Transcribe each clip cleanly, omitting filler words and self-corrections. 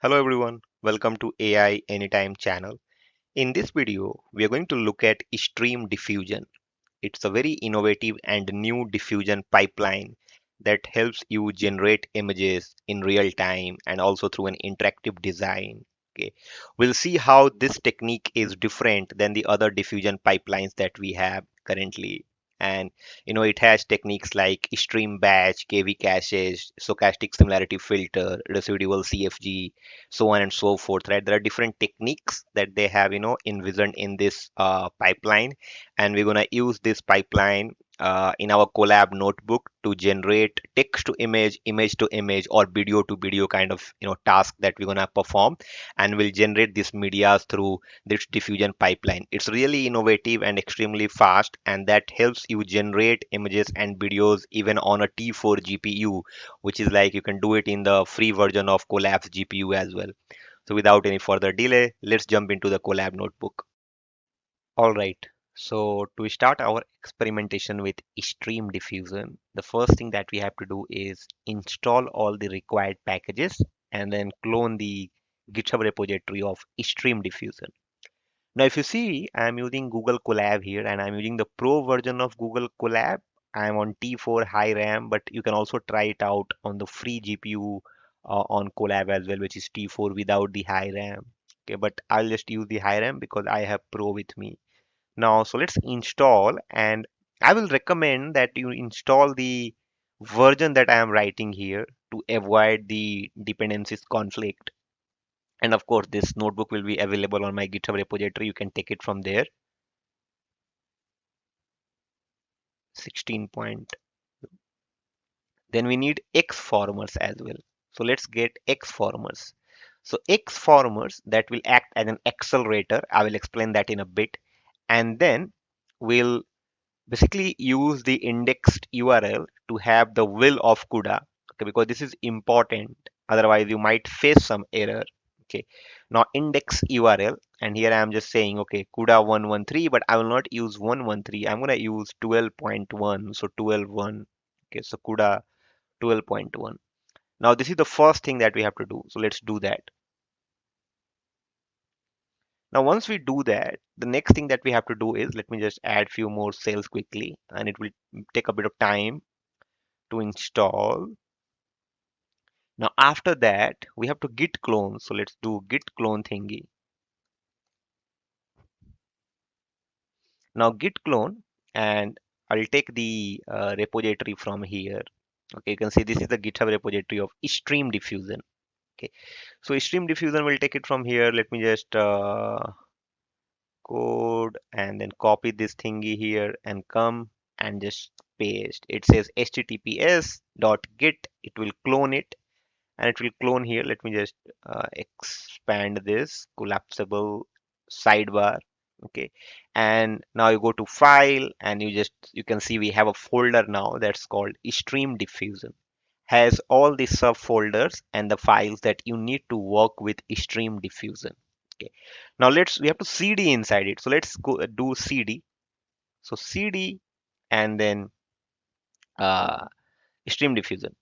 Hello everyone, welcome to AI Anytime channel. In this video, we are going to look at StreamDiffusion. It's a very innovative and new diffusion pipeline that helps you generate images in real time and also through an interactive design. Okay, we'll see how this technique is different than the other diffusion pipelines that we have currently. And it has techniques like stream batch, KV caches, stochastic similarity filter, residual CFG, so on and so forth. Right? There are different techniques that they have, envisioned in this pipeline, and we're gonna use this pipeline in our collab notebook to generate text to image, image to image, or video to video kind of task that we're gonna perform, and we'll generate these medias through this diffusion pipeline. It's really innovative and extremely fast, and that helps you generate images and videos even on a T4 GPU, which is like you can do it in the free version of Collab's GPU as well. So without any further delay, let's jump into the Collab notebook. All right. So to start our experimentation with StreamDiffusion, the first thing that we have to do is install all the required packages and then clone the GitHub repository of StreamDiffusion. Now, if you see, I'm using Google Colab here and I'm using the Pro version of Google Colab. I'm on T4 high RAM, but you can also try it out on the free GPU on Colab as well, which is T4 without the high RAM. Okay, but I'll just use the high RAM because I have Pro with me. Now, so let's install, and I will recommend that you install the version that I am writing here to avoid the dependencies conflict. And of course, this notebook will be available on my GitHub repository. You can take it from there. 16 point. Then we need X formers as well. So let's get X formers. So X formers that will act as an accelerator. I will explain that in a bit. And then we'll basically use the indexed URL to have the will of CUDA, okay, because this is important. Otherwise, you might face some error. Okay, now index URL, and here I am just saying, okay, CUDA 113, but I will not use 113. I'm gonna use 12.1, so 12.1. Okay, so CUDA 12.1. Now this is the first thing that we have to do. So let's do that. Now, once we do that, the next thing that we have to do is, let me just add few more cells quickly, and it will take a bit of time to install. Now, after that, we have to git clone. So let's do git clone thingy. Now, git clone, and I'll take the repository from here. Okay, you can see this is the GitHub repository of StreamDiffusion. Okay, so StreamDiffusion will take it from here. Let me just code and then copy this thingy here and come and just paste. It says https dot git. It will clone it, and it will clone here. Let me just expand this collapsible sidebar. Okay, and now you go to file, and you can see we have a folder now that's called StreamDiffusion. Has all the subfolders and the files that you need to work with StreamDiffusion. Okay, now we have to cd inside it. So let's go do cd. So cd and then uh, StreamDiffusion.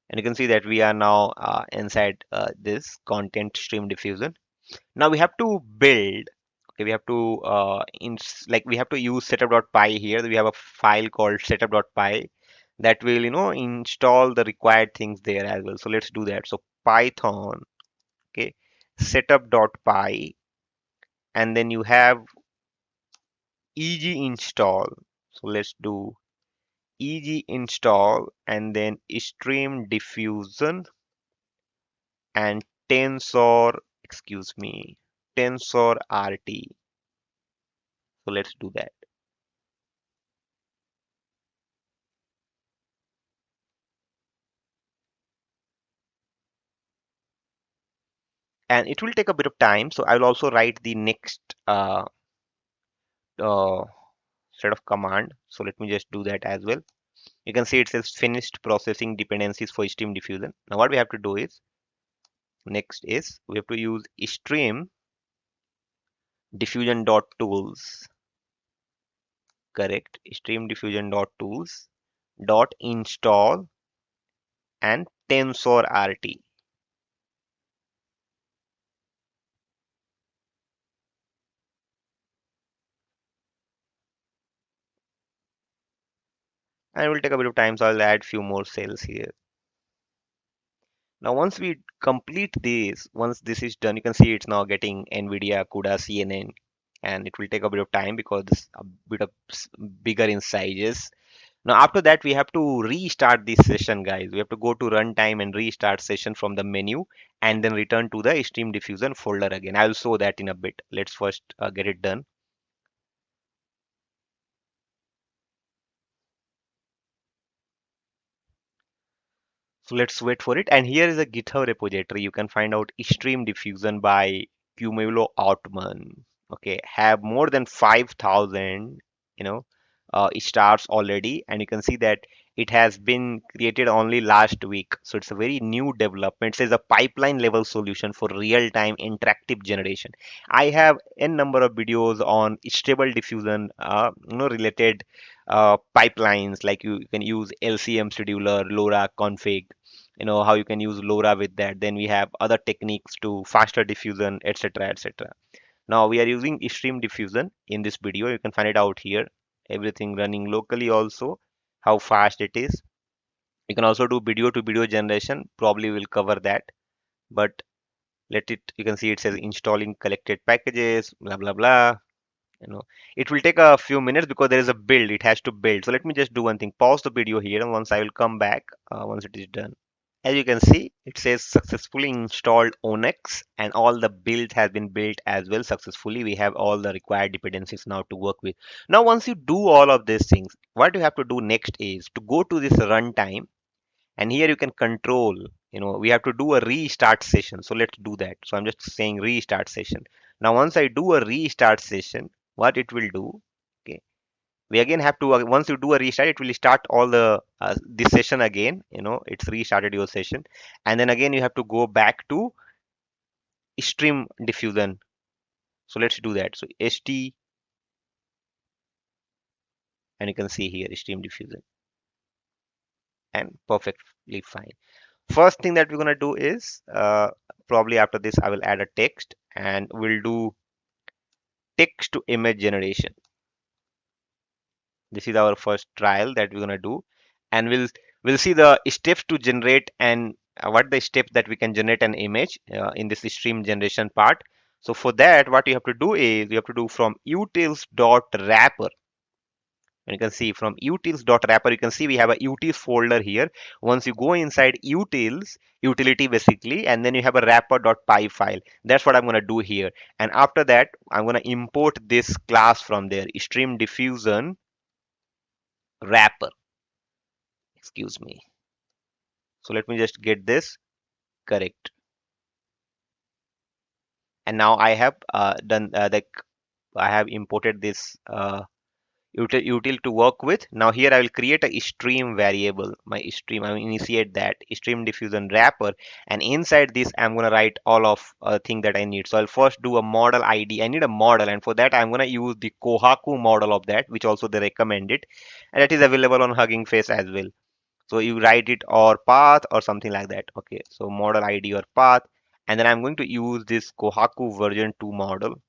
And you can see that we are now inside this content stream diffusion. Now we have to build. Okay, we have to we have to use setup.py here. We have a file called setup.py that will install the required things there as well. So let's do that. So Python, okay, setup.py, and then you have eg install. So let's do eg install and then stream diffusion and tensor, excuse me, tensor rt. So let's do that. And it will take a bit of time, so I will also write the next uh, set of command. So let me just do that as well. You can see it says finished processing dependencies for stream diffusion. Now what we have to do is, next is we have to use stream diffusion.tools. Correct, stream diffusion.tools dot install and tensor rt. and it will take a bit of time, so I'll add few more cells here. Now once we complete this, once this is done, you can see it's now getting NVIDIA, CUDA, CNN, and it will take a bit of time because this a bit of bigger in sizes. Now after that, we have to restart this session, guys. We have to go to runtime and restart session from the menu and then return to the Stream Diffusion folder again. I'll show that in a bit. Let's first get it done. So let's wait for it. And here is a GitHub repository. You can find out Stream Diffusion by Cumulo Altman. Okay, have more than 5,000, you know, stars already, and you can see that it has been created only last week. So it's a very new development. It says a pipeline level solution for real-time interactive generation. I have n number of videos on stable diffusion, related pipelines, like you can use LCM scheduler, LoRa config, how you can use LoRa with that. Then we have other techniques to faster diffusion, etc., etc. Now we are using stream diffusion in this video. You can find it out here. Everything running locally also, how fast it is. You can also do video to video generation. Probably will cover that, but let it. You can see it says installing collected packages, blah blah blah. you know it will take a few minutes because there is a build. It has to build. So let me just do one thing, pause the video here, and once I will come back once it is done. As you can see, it says successfully installed Onyx, and all the build has been built as well successfully. We have all the required dependencies now to work with. Now once you do all of these things, what you have to do next is to go to this runtime, and here you can control. We have to do a restart session, so let's do that. So I'm just saying restart session. Now once I do a restart session, what it will do, okay, we again have to, once you do a restart, it will start all the this session again. It's restarted your session, and then again you have to go back to stream diffusion. So let's do that. So st, and you can see here stream diffusion, and perfectly fine. First thing that we're going to do is, probably after this I will add a text, and we'll do text to image generation. This is our first trial that we're going to do, and we'll see the steps to generate, and what the steps that we can generate an image in this stream generation part. So for that, what you have to do is you have to do from utils.wrapper. And you can see from utils.wrapper, you can see we have a utils folder here. Once you go inside utils, utility basically, and then you have a wrapper.py file. That's what I'm going to do here. And after that, I'm going to import this class from there, stream diffusion wrapper. Excuse me. So let me just get this correct. And now I have done I have imported this util to work with. Now here I will create a stream variable. My stream, I will initiate that stream diffusion wrapper, and inside this I'm going to write all of thing that I need. So I'll first do a model ID. I need a model, and for that I'm going to use the Kohaku model of that, which also they recommend it, and it is available on Hugging Face as well. So you write it or path or something like that. Okay, so model ID or path, and then I'm going to use this Kohaku version 2 model.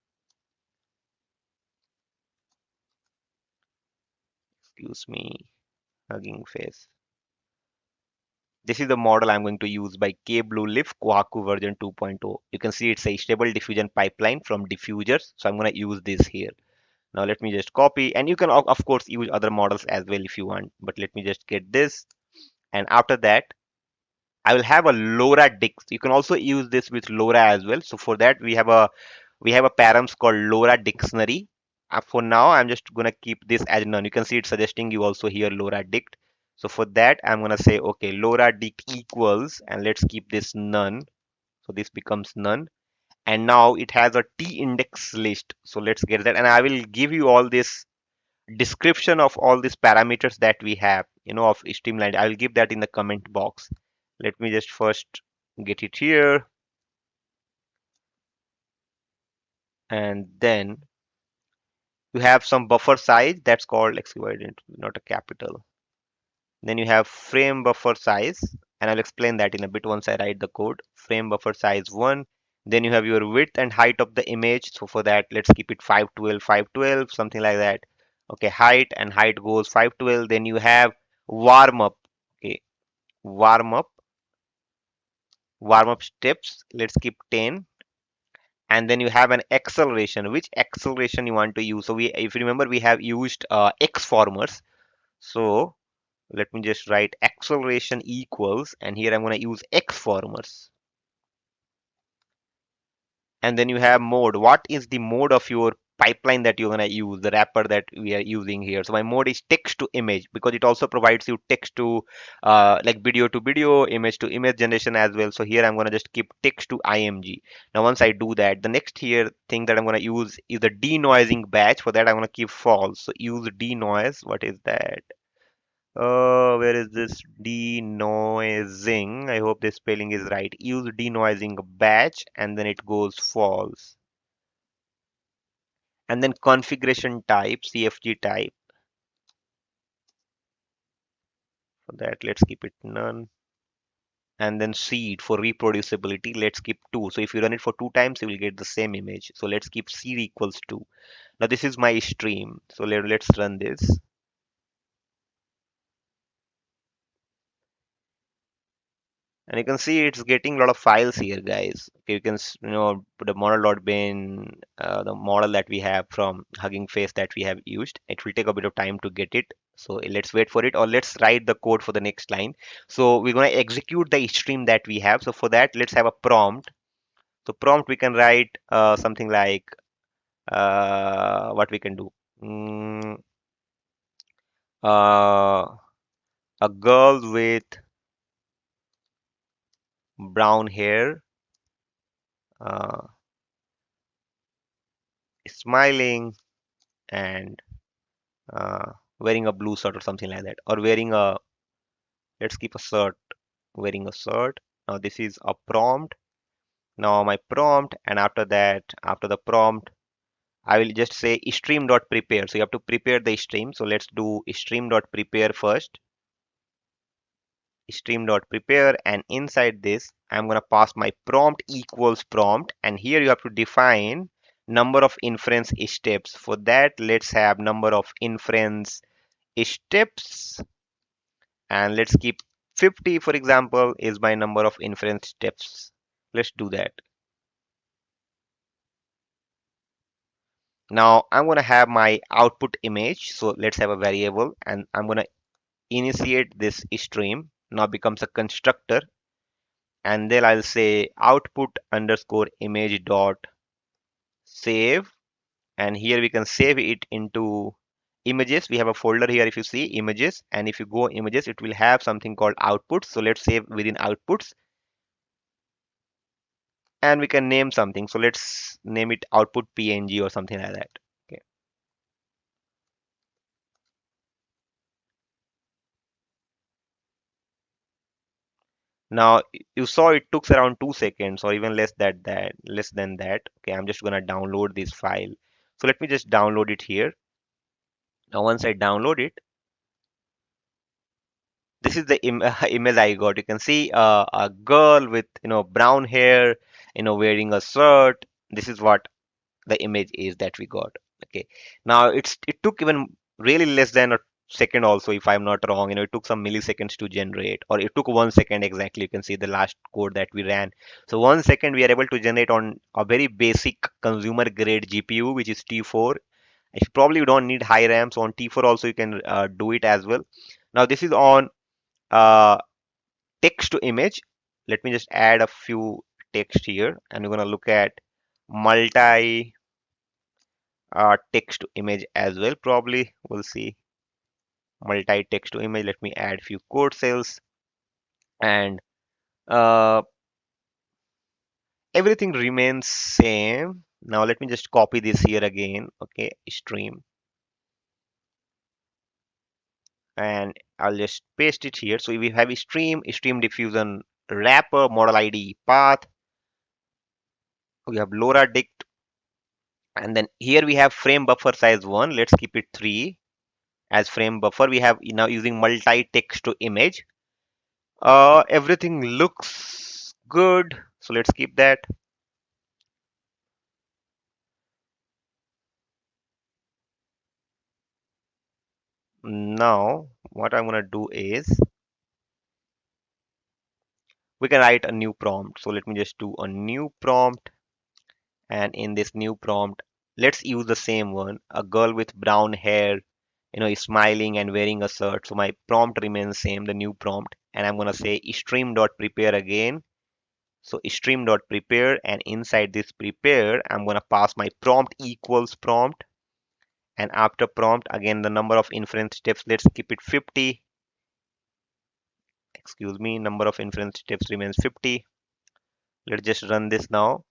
Excuse me, Hugging Face. This is the model I'm going to use by KBlueLift Kohaku version 2.0. You can see it's a stable diffusion pipeline from diffusers. So I'm going to use this here. Now let me just copy, and you can of course use other models as well if you want, but let me just get this. And after that, I will have a LoRa Dix. You can also use this with LoRa as well. So for that, we have a params called LoRa Dictionary. For now, I'm just gonna keep this as none. You can see it's suggesting you also here LoRa Dict. So for that, I'm gonna say okay, LoRa Dict equals, and let's keep this none. So this becomes none. And now it has a T index list. So let's get that. And I will give you all this description of all these parameters that we have, of streamlined. I will give that in the comment box. Let me just first get it here, and then you have some buffer size that's called excluded, not a capital. Then you have frame buffer size, and I'll explain that in a bit once I write the code. Frame buffer size 1. Then you have your width and height of the image. So for that, let's keep it 512, 512, something like that. Okay, height, and height goes 512. Then you have warm up. Okay, warm up, warm up steps. Let's keep 10. And then you have an acceleration. Which acceleration you want to use? So we, if you remember, we have used X formers. So let me just write acceleration equals, and here I'm going to use X formers. And then you have mode. What is the mode of your pipeline that you're going to use, the wrapper that we are using here? So my mode is text to image, because it also provides you text to like video to video, image to image generation as well. So here I'm going to just keep text to img. Now once I do that, the next here thing that I'm going to use is the denoising batch. For that I'm going to keep false. So use denoise. What is that? Where is this denoising? I hope the spelling is right. Use denoising batch, and then it goes false. And then configuration type, CFG type. For that, let's keep it none. And then seed for reproducibility, let's keep 2. So if you run it for 2 times, you will get the same image. So let's keep seed equals 2. Now this is my stream. So let's run this. And you can see it's getting a lot of files here, guys. Okay, you can put the model.bin, the model that we have from Hugging Face that we have used. It will take a bit of time to get it. So let's wait for it, or let's write the code for the next line. So we're going to execute the stream that we have. So for that, let's have a prompt. So prompt, we can write something like what we can do. Mm, uh, a girl with brown hair, uh, smiling, and uh, wearing a blue shirt or something like that, or wearing a, let's keep a shirt, wearing a shirt. Now this is a prompt. Now my prompt, and after that, after the prompt, I will just say stream.prepare. So you have to prepare the stream. So let's do stream.prepare first. Stream.prepare, and inside this I'm going to pass my prompt equals prompt, and here you have to define number of inference steps. For that, let's have number of inference steps, and let's keep 50, for example, is my number of inference steps. Let's do that. Now I'm going to have my output image. So let's have a variable, and I'm going to initiate this stream. Now becomes a constructor, and then I'll say output underscore image dot save, and here we can save it into images. We have a folder here, if you see images, and if you go images, it will have something called outputs. So let's save within outputs, and we can name something. So let's name it output png or something like that. Okay. Now you saw it took around 2 seconds, or even less than that. Okay, I'm just gonna download this file. So let me just download it here. Now once I download it, this is the image I got. You can see a girl with brown hair, wearing a shirt. This is what the image is that we got. Okay, now it took even really less than a second also, if I'm not wrong. It took some milliseconds to generate, or it took 1 second exactly. You can see the last code that we ran. So 1 second we are able to generate on a very basic consumer grade GPU, which is T4. If probably you don't need high RAM, so on T4 also you can do it as well. Now this is on uh, text to image. Let me just add a few text here, and we're going to look at multi text to image as well. Probably we'll see multi text to image. Let me add few code cells, and uh, everything remains same. Now let me just copy this here again. Okay, stream, and I'll just paste it here. So we have a stream diffusion wrapper, model ID path. We have LoRa dict, and then here we have frame buffer size 1. Let's keep it 3 as frame buffer. We have now using multi text to image. Everything looks good, so let's keep that. Now what I'm gonna do is we can write a new prompt. So let me just do a new prompt, and in this new prompt, let's use the same one, a girl with brown hair, is smiling and wearing a shirt. So my prompt remains same, the new prompt, and I'm gonna say stream.prepare again. So stream.prepare, and inside this prepare, I'm gonna pass my prompt equals prompt, and after prompt again the number of inference steps, let's keep it 50. Excuse me, number of inference steps remains 50. Let's just run this now.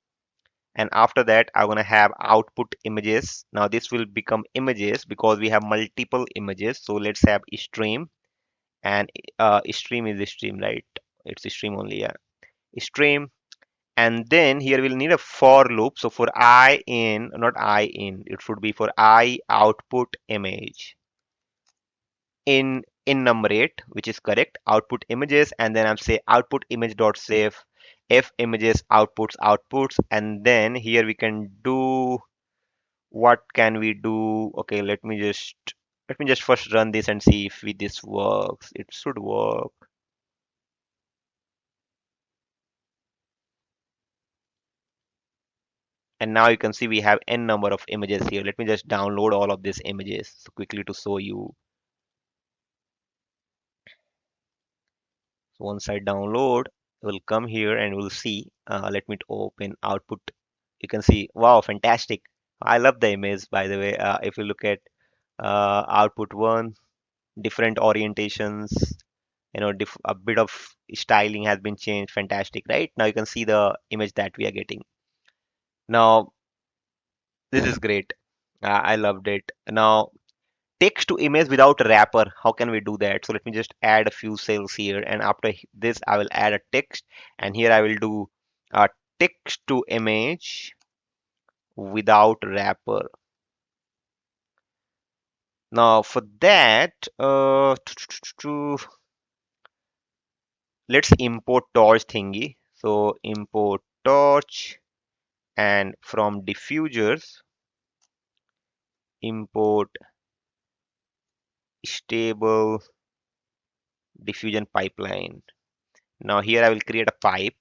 And after that I'm going to have output images. Now this will become images because we have multiple images. So let's have stream, and stream is stream, right? It's stream only, yeah. Stream, and then here we'll need a for loop. So for I in, not I in, it should be for I output image in enumerate, which is correct, output images, and then I'm say output image dot save if images outputs, and then here we can do, what can we do? Okay, let me just first run this and see if this works. It should work. And now you can see we have n number of images here. Let me just download all of these images quickly to show you. So once I download, we'll come here and we'll see. Let me open output. You can see, wow, fantastic. I love the image, by the way. If you look at output one, different orientations, a bit of styling has been changed. Fantastic, right? Now you can see the image that we are getting. Now, this is great. I loved it. Now, text to image without wrapper. How can we do that? So let me just add a few cells here, and after this, I will add a text, and here I will do text to image without wrapper. Now, for that, let's import torch thingy. So import torch, and from diffusers, import stable diffusion pipeline. Now here I will create a pipe,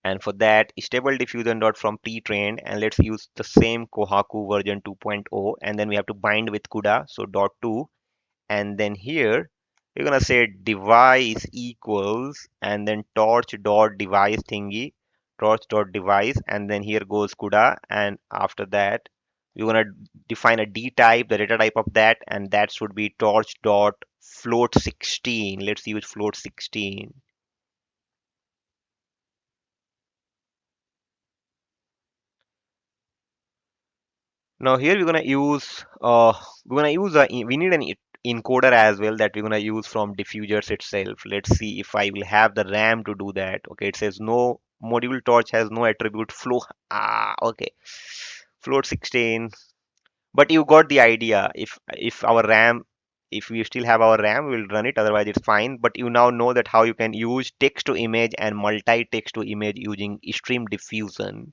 and for that stable diffusion dot from pre-trained, and let's use the same Kohaku version 2.0, and then we have to bind with CUDA, so dot 2, and then here you're gonna say device equals, and then torch dot device thingy, torch dot device, and then here goes CUDA, and after that you're gonna define a D type, the data type of that, and that should be torch dot float 16. Let's use float 16. Now here we're gonna use we need an encoder as well that we're gonna use from diffusers itself. Let's see if I will have the RAM to do that. Okay, it says no module torch has no attribute flow. Okay, float 16. But you got the idea. If our RAM, if we still have our RAM, we'll run it. Otherwise, it's fine. But you now know that how you can use text to image and multi-text to image using stream diffusion.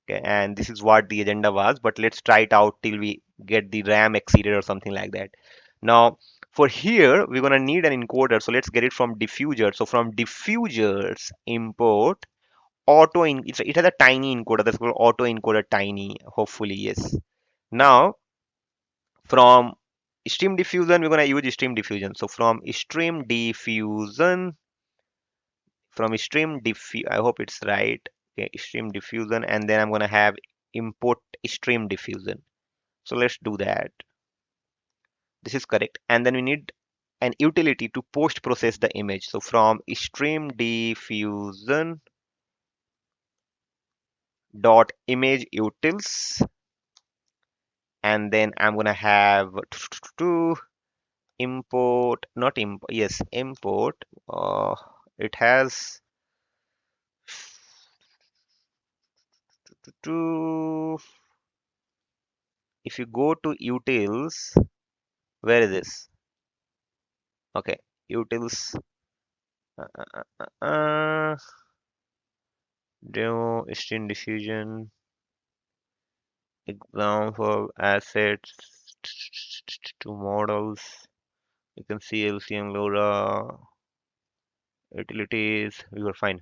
Okay, and this is what the agenda was, but let's try it out till we get the RAM exceeded or something like that. Now, for here, we're gonna need an encoder, so let's get it from diffuser. So from diffusers, import it has a tiny encoder that's called autoencoder tiny, hopefully, yes. Now, from stream diffusion, we're gonna use stream diffusion. So I hope it's right. Okay, stream diffusion, and then I'm gonna have import stream diffusion. So let's do that. This is correct. And then we need an utility to post process the image. So from stream diffusion dot image utils, and then I'm gonna have to import, not import, yes, import. It has to, if you go to utils, where is this? Okay, utils. Demo stream diffusion example assets to models. You can see LCM, LoRa, utilities. We were fine.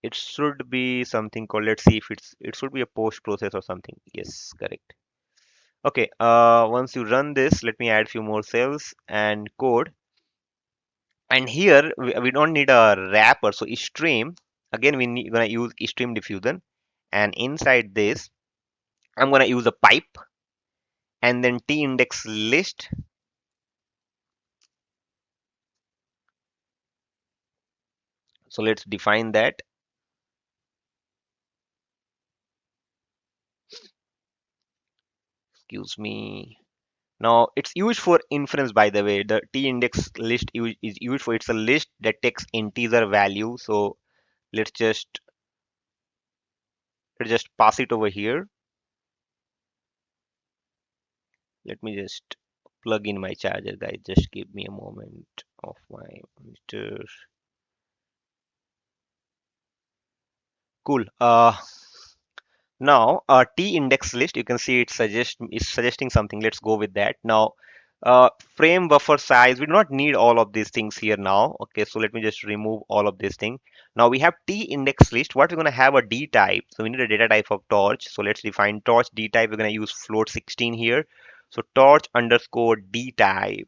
It should be something called. Let's see if it should be a post process or something. Yes, correct. Okay. Once you run this, let me add few more cells and code. And here we don't need a wrapper. So stream again gonna use stream diffusion, and inside this I'm gonna use a pipe and then t index list. So let's define that. Excuse me. Now it's used for inference, by the way. The t index list is used for, it's a list that takes integer value. So let's just pass it over here. Let me just plug in my charger, guys. Just give me a moment of my monitor. Cool. Now, t index list, you can see it is suggesting something. Let's go with that. Now, frame buffer size, we do not need all of these things here now. Okay, so let me just remove all of these things. Now we have t index list. What we're going to have a d type. So we need a data type of torch. So let's define torch d type. We're going to use float 16 here. So torch underscore d type.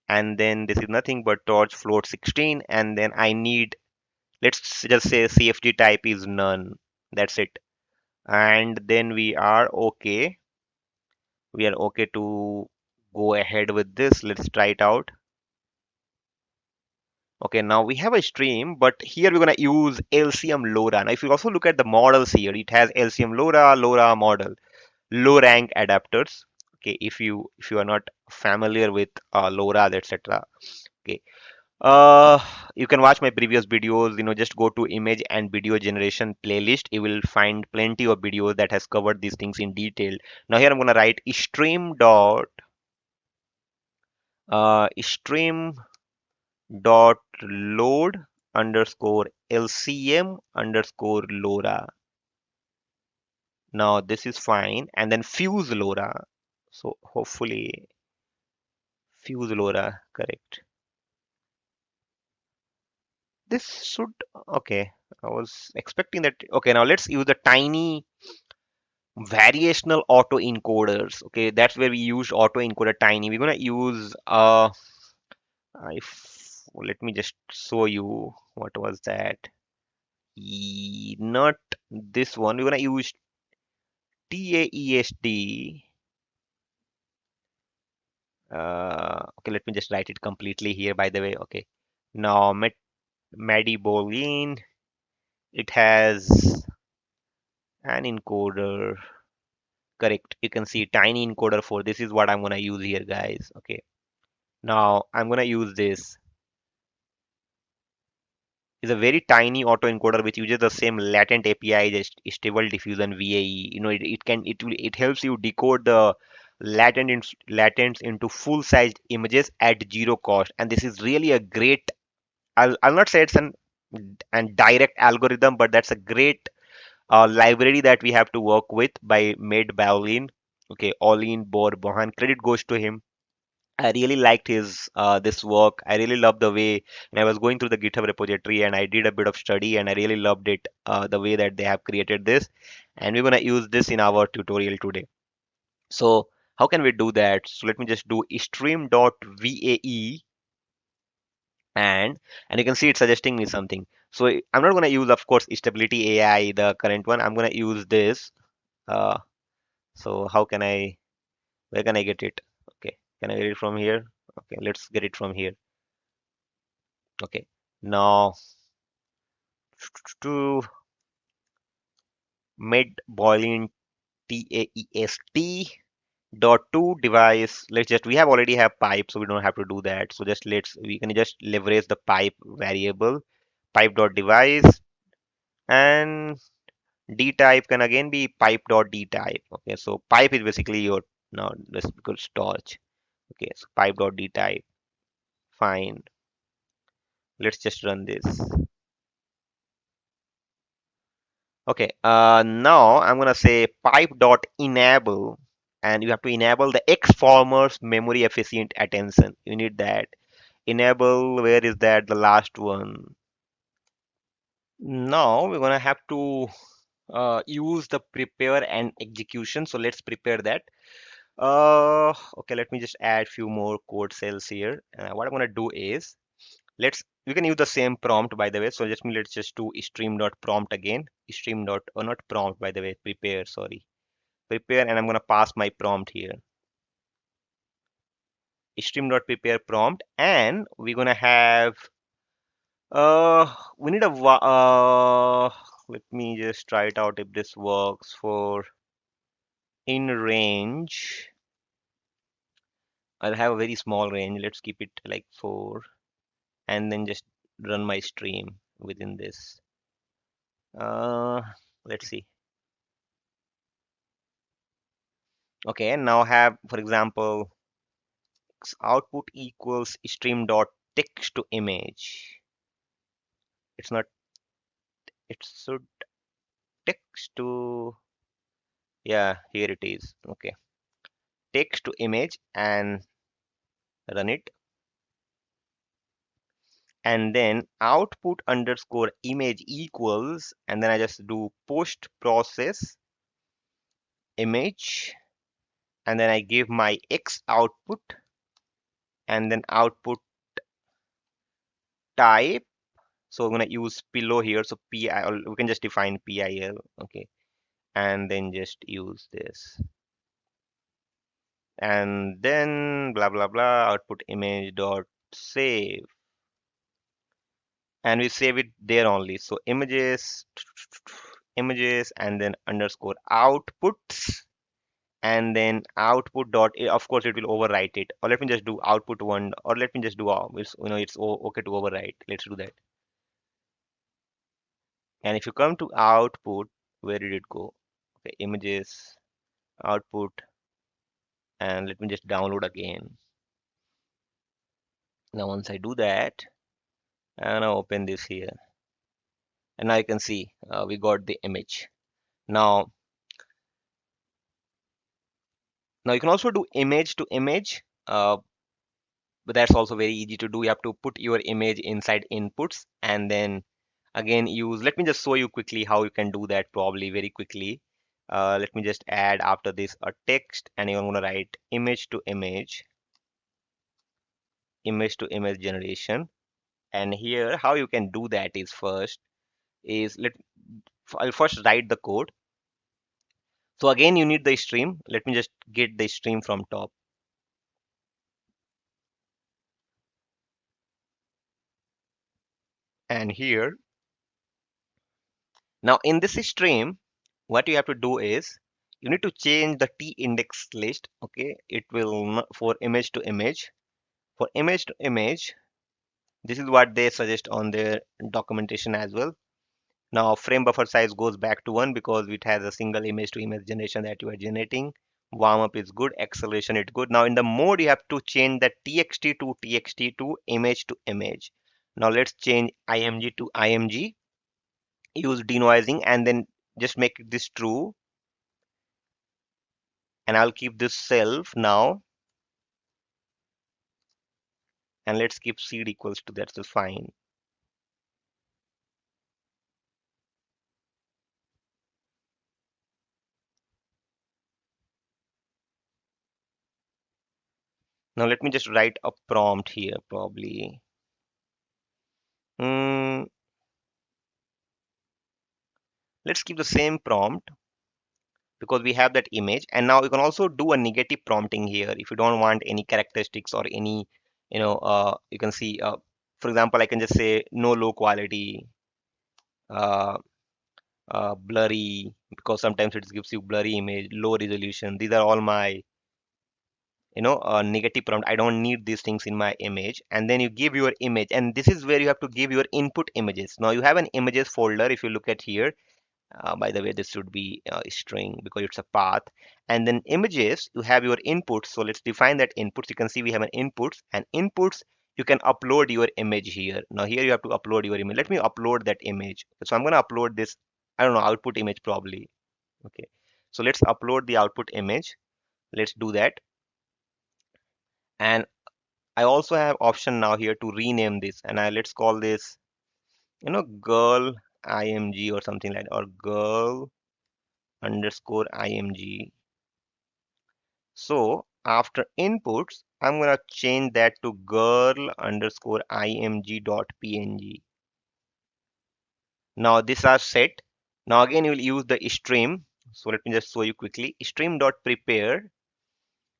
And then this is nothing but torch float 16. And then I need, let's just say CFG type is none. That's it. And then we are okay to go ahead with this. Let's try it out. Okay, now we have a stream, but here we're going to use LCM LoRa. Now if you also look at the models here, it has LCM LoRa model, low rank adapters. Okay, if you are not familiar with LoRa, etc. Okay, uh you can watch my previous videos. Just go to image and video generation playlist. You will find plenty of videos that has covered these things in detail. Now here I'm going to write stream dot load underscore LCM underscore LoRa. Now this is fine, and then fuse LoRa. So hopefully fuse LoRa, correct. This should, okay. I was expecting that. Okay, now let's use the tiny variational autoencoders. Okay, that's where we used autoencoder tiny. We're gonna use if let me just show you what was that. Not this one. We're gonna use TAESD. Okay, let me just write it completely here, by the way. Okay, now Medibolin, it has an encoder. Correct. You can see tiny encoder for this is what I'm gonna use here, guys. Okay. Now I'm gonna use this. Is a very tiny autoencoder which uses the same latent API as stable diffusion VAE. It helps you decode the latents into full-sized images at zero cost. And this is really a great. I'll not say it's an direct algorithm, but that's a great library that we have to work with by Med Baolin. Okay, Olin Bor Bohan. Credit goes to him. I really liked his this work. I really loved the way, and I was going through the GitHub repository and I did a bit of study and I really loved it, the way that they have created this. And we're gonna use this in our tutorial today. So how can we do that? So let me just do stream.vae and you can see it's suggesting me something. So I'm not gonna use, of course, stability AI, the current one. I'm gonna use this. Uh, so how can I? Where can I get it? Okay, can I get it from here? Okay, let's get it from here. Okay, now to mid boiling TAEST dot to device. Let's just we have already have pipe, so we don't have to do that. So just we can just leverage the pipe variable pipe dot device, and d type can again be pipe dot d type. Okay, so pipe is basically your now this equals torch. Okay, so pipe dot d type. Fine. Let's just run this. Okay, now I'm gonna say pipe dot enable. and you have to enable the X formers memory efficient attention. You need that. Enable, where is that? The last one. Now we're gonna have to use the prepare and execution. So let's prepare that. Okay, let me just add few more code cells here. What I'm gonna do is we can use the same prompt by the way. So let's just do stream.prompt again. Stream dot or not prompt by the way, prepare, sorry. Prepare, and I'm gonna pass my prompt here. Stream.prepare prompt, and we're gonna have we need a let me just try it out if this works for in range. I'll have a very small range. Let's keep it like 4 and then just run my stream within this. Uh, let's see. Okay, and now have, for example, output equals stream dot text to image. It's not, it should text to, yeah, here it is. Okay, text to image and run it. And then output underscore image equals, and then I just do post process image, and then I give my X output, and then output type. So I'm gonna use pillow here. So PI, or we can just define PIL, okay, and then just use this. And then blah blah blah output image dot save, and we save it there only. So images, images, and then underscore outputs, and then output dot of course it will overwrite it, or let me just do output one, or let me just do it's okay to overwrite. Let's do that. And if you come to output, where did it go? Okay, images, output, and let me just download again. Now once I do that, and I open this here, and now you can see we got the image. Now, now you can also do image to image, but that's also very easy to do. You have to put your image inside inputs, and then again use, let me just show you quickly how you can do that probably very quickly. Let me just add after this a text, and you're going to write image to image, image to image generation. And here how you can do that is first is I'll first write the code. So again you need the stream. Let me just get the stream from top. And here, now in this stream, what you have to do is you need to change the t index list. Okay, it will for image to image. For image to image, this is what they suggest on their documentation as well. Now frame buffer size goes back to 1 because it has a single image to image generation that you are generating. Warm up is good, acceleration is good. Now in the mode you have to change the txt to image to image. Now let's change img to img, use denoising, and then just make this true, and I'll keep this self now, and let's keep seed equals to that, so fine. Now let me just write a prompt here probably. Hmm, let's keep the same prompt because we have that image. And now you can also do a negative prompting here if you don't want any characteristics or any, you can see, for example, I can just say no low quality, uh, blurry, because sometimes it gives you blurry image, low resolution. These are all my, negative prompt. I don't need these things in my image. And then you give your image, and this is where you have to give your input images. Now you have an images folder. If you look at here, by the way, this should be a string because it's a path. And then images, you have your inputs. So let's define that inputs. You can see we have an inputs, and inputs, you can upload your image here. Now here you have to upload your image. Let me upload that image. So I'm going to upload this, I don't know, output image probably. Okay. So let's upload the output image. Let's do that. And I also have option now here to rename this, and let's call this, girl img or something like that, or girl underscore img. So after inputs, I'm gonna change that to girl underscore img dot png. Now these are set. Now again, you will use the stream. So let me just show you quickly. Stream dot prepare,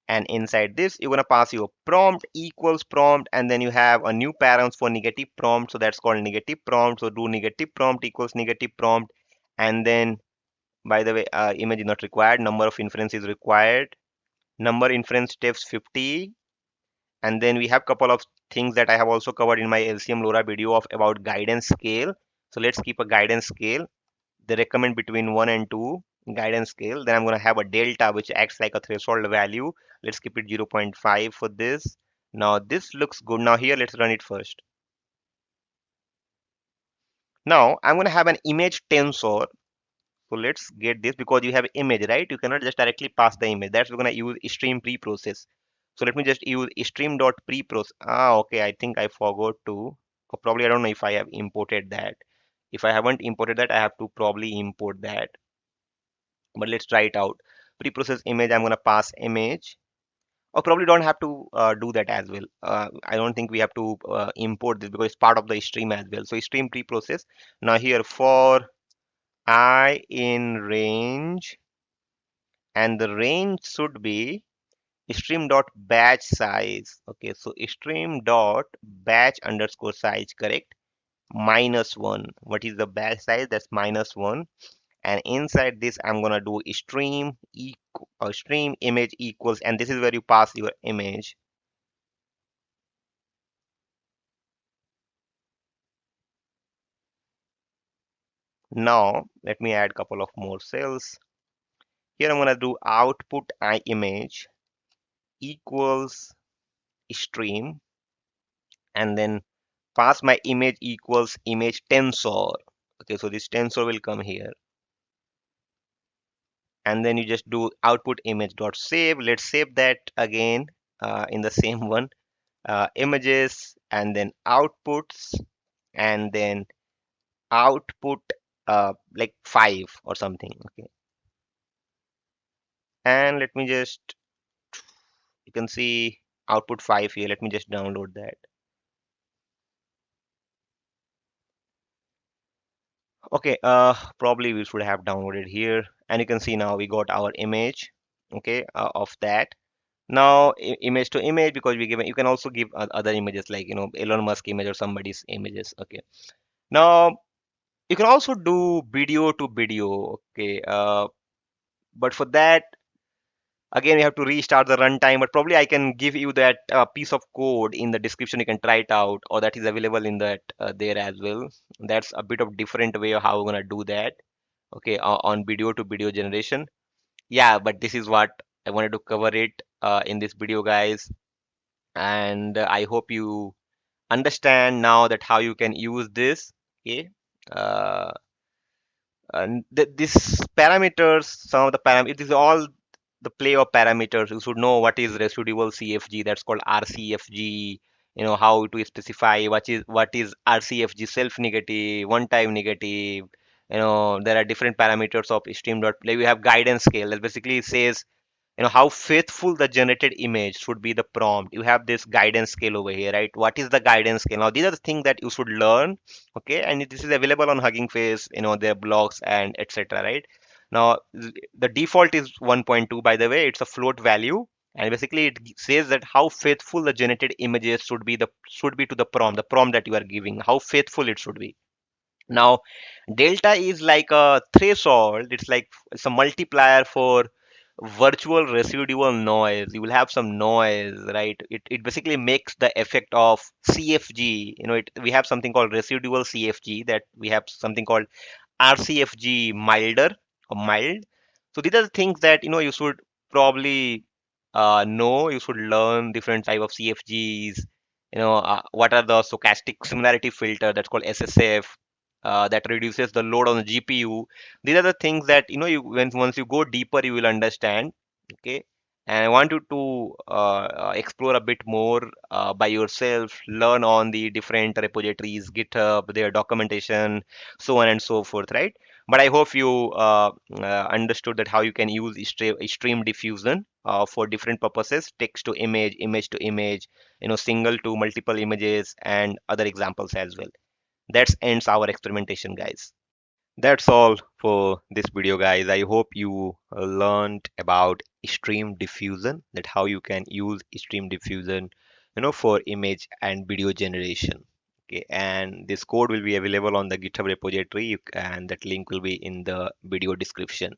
and inside this, you're gonna pass your prompt equals prompt, and then you have a new params for negative prompt. So that's called negative prompt. So do negative prompt equals negative prompt, and then, by the way, image is not required. Number of inference is required. Number inference steps 50. And then we have couple of things that I have also covered in my LCM LoRa video of about guidance scale. So let's keep a guidance scale. They recommend between 1 and 2 guidance scale. Then I'm going to have a delta which acts like a threshold value. Let's keep it 0.5 for this. Now this looks good. Now here let's run it first. Now I'm going to have an image tensor. So let's get this, because you have image, right? You cannot just directly pass the image. That's we're going to use stream preprocess. So let me just use stream dot preprocess. Okay. I think I forgot to, or probably I don't know if I have imported that. If I haven't imported that, I have to probably import that. But let's try it out. Preprocess image. I'm going to pass image. Or probably don't have to do that as well. I don't think we have to import this because it's part of the stream as well. So stream preprocess. Now here for I in range, and the range should be stream dot batch size. Okay, so stream dot batch underscore size, correct? -1. What is the batch size? That's -1. And inside this, I'm gonna do stream image equals, and this is where you pass your image. Now let me add a couple of more cells. Here I'm gonna do output image equals stream, and then pass my image equals image tensor. Okay, so this tensor will come here, and then you just do output image dot save. Let's save that again in the same one, images, and then outputs, and then output like 5 or something. Okay, and let me just, you can see output 5 here. Let me just download that. Okay, probably we should have downloaded here, and you can see now we got our image, okay, of that. Now image to image, because we given, you can also give other images like, Elon Musk image or somebody's images. Okay, now you can also do video to video. Okay, but for that, again, you have to restart the runtime, but probably I can give you that piece of code in the description. You can try it out, or that is available in that there as well. That's a bit of different way of how we're gonna do that. Okay, on video to video generation. Yeah, but this is what I wanted to cover it in this video, guys. And I hope you understand now that how you can use this. Okay. Uh, and this parameters, some of the parameters, it is all the play of parameters. You should know what is residual CFG, that's called RCFG, how to specify what is RCFG, self negative, one time negative. There are different parameters of stream dot play. We have guidance scale that basically says, how faithful the generated image should be the prompt. You have this guidance scale over here, right? What is the guidance scale? Now these are the things that you should learn. Okay, and this is available on Hugging Face, their blogs and etc., right? Now the default is 1.2, by the way. It's a float value, and basically it says that how faithful the generated images should be to the prompt that you are giving, how faithful it should be. Now delta is like a threshold. It's a multiplier for virtual residual noise. You will have some noise, right? It basically makes the effect of CFG. We have something called residual CFG, that we have something called RCFG milder or mild. So these are the things that you should probably know. You should learn different type of CFGs. What are the stochastic similarity filter, that's called SSF, that reduces the load on the GPU. These are the things that once you go deeper, you will understand. Okay, And I want you to explore a bit more by yourself, learn on the different repositories, GitHub, their documentation, so on and so forth, right? But I hope you understood that how you can use stream diffusion for different purposes, text to image, image to image, single to multiple images, and other examples as well. That ends our experimentation, guys. That's all for this video, guys. I hope you learned about stream diffusion, that how you can use stream diffusion, for image and video generation. Okay, and this code will be available on the GitHub repository, and that link will be in the video description.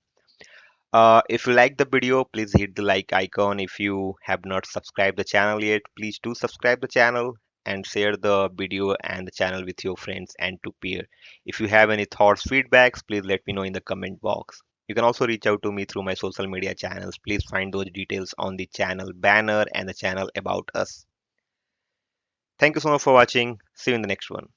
If you like the video, please hit the like icon. If you have not subscribed the channel yet, please do subscribe the channel and share the video and the channel with your friends and to peer. If you have any thoughts, feedbacks, please let me know in the comment box. You can also reach out to me through my social media channels. Please find those details on the channel banner and the channel about us. Thank you so much for watching. See you in the next one.